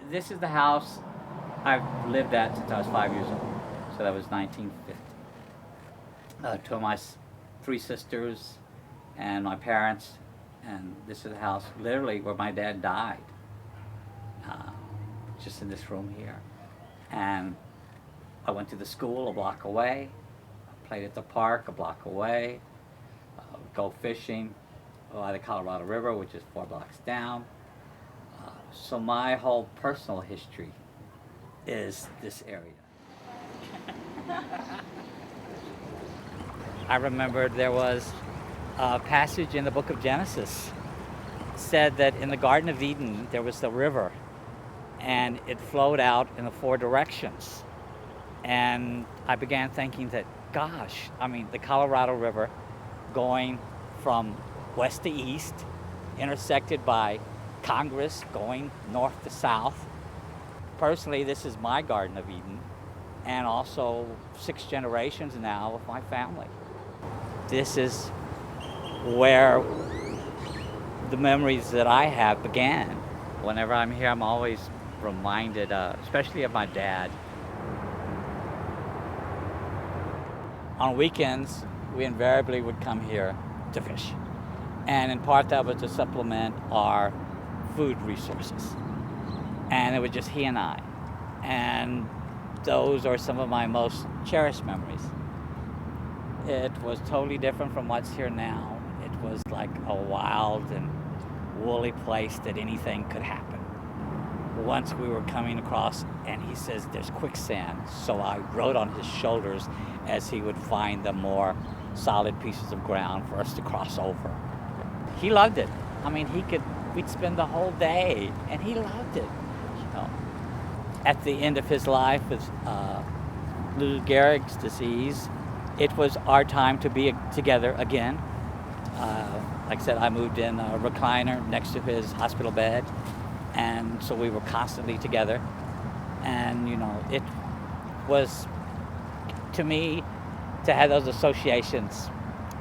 This is the house I've lived at since I was 5 years old. So that was 1950. Two of my three sisters and my parents, and this is the house literally where my dad died. Uh, just in this room here. And I went to the school a block away, played at the park a block away, go fishing by the Colorado River, which is 4 blocks down. So my whole personal history is this area. I remember there was a passage in the book of Genesis said that in the Garden of Eden there was the river and it flowed out in the 4 directions. And I began thinking that, gosh, I mean, the Colorado River going from west to east, intersected by Congress going north to south. Personally, this is my Garden of Eden, and also 6 generations now of my family. This is where the memories that I have began. Whenever I'm here, I'm always reminded, especially of my dad. On weekends, we invariably would come here to fish. And in part that was to supplement our food resources. And it was just he and I. And those are some of my most cherished memories. It was totally different from what's here now. It was like a wild and woolly place that anything could happen. Once we were coming across, and he says there's quicksand, so I rode on his shoulders as he would find the more solid pieces of ground for us to cross over. He loved it. I mean, we'd spend the whole day, and he loved it. You know, at the end of his life with Lou Gehrig's disease, it was our time to be together again. Like I said, I moved in a recliner next to his hospital bed, and so we were constantly together. And you know, it was, to me, to have those associations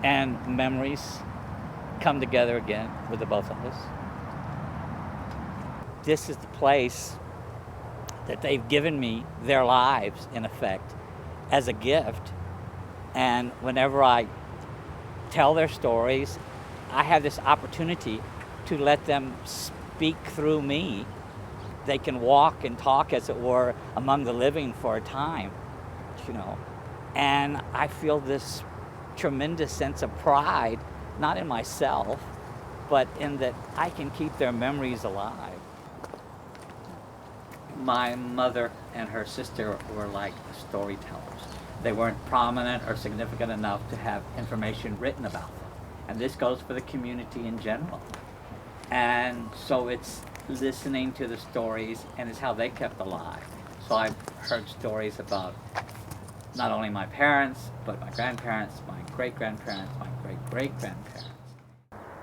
and memories come together again with the both of us. This is the place that they've given me their lives, in effect, as a gift. And whenever I tell their stories, I have this opportunity to let them speak through me. They can walk and talk, as it were, among the living for a time, you know. And I feel this tremendous sense of pride, not in myself, but in that I can keep their memories alive. My mother and her sister were like storytellers. They weren't prominent or significant enough to have information written about them. And this goes for the community in general. And so it's listening to the stories, and it's how they kept alive. So I've heard stories about not only my parents, but my grandparents, my great-grandparents, my great-great-grandparents.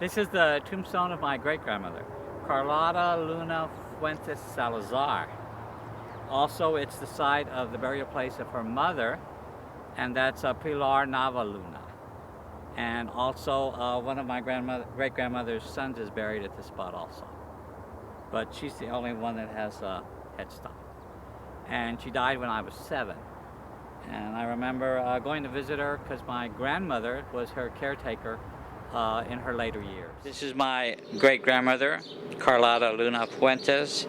This is the tombstone of my great-grandmother, Carlota Luna Fuentes Salazar. Also, it's the site of the burial place of her mother, and that's Pilar Nava Luna. And also, one of my great-grandmother's sons is buried at this spot also. But she's the only one that has a headstone. And she died when I was 7. And I remember going to visit her because my grandmother was her caretaker in her later years. This is my great-grandmother, Carlota Luna Fuentes.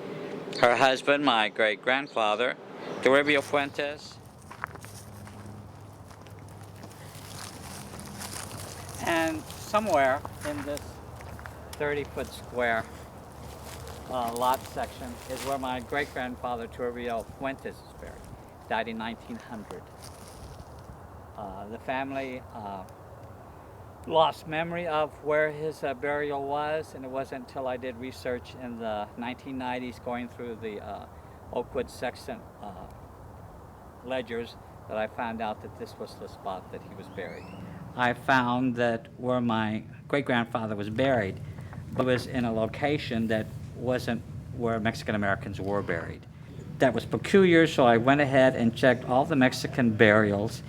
Her husband, my great-grandfather, Toribio Fuentes. And somewhere in this 30-foot square lot section is where my great-grandfather, Toribio Fuentes, is buried. Died in 1900. The family lost memory of where his burial was, and it wasn't until I did research in the 1990s going through the Oakwood Sexton ledgers that I found out that this was the spot that he was buried. I found that where my great-grandfather was buried, it was in a location that wasn't where Mexican Americans were buried. That was peculiar, so I went ahead and checked all the Mexican burials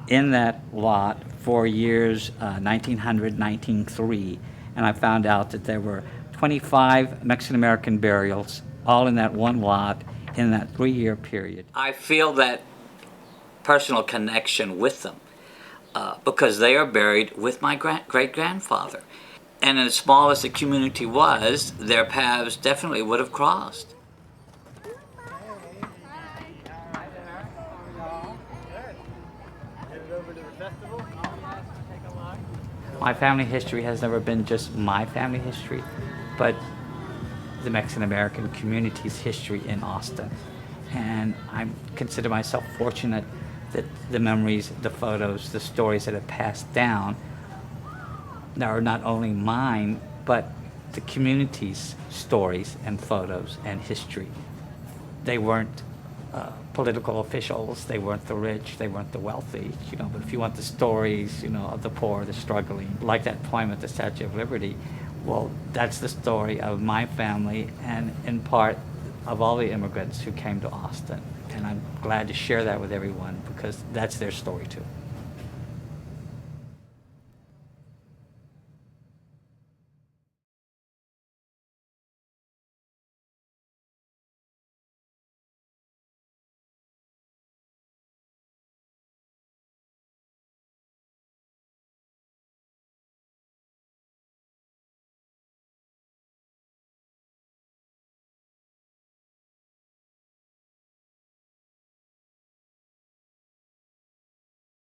in that lot for years 1900, 1903, and I found out that there were 25 Mexican American burials all in that one lot in that 3-year period. I feel that personal connection with them because they are buried with my great-grandfather. And as small as the community was, their paths definitely would have crossed. My family history has never been just my family history, but the Mexican American community's history in Austin. And I consider myself fortunate that the memories, the photos, the stories that have passed down are not only mine, but the community's stories and photos and history. They weren't political officials, they weren't the rich, they weren't the wealthy, but if you want the stories, of the poor, the struggling, like that poem at the Statue of Liberty, well, that's the story of my family and in part of all the immigrants who came to Austin. And I'm glad to share that with everyone because that's their story too.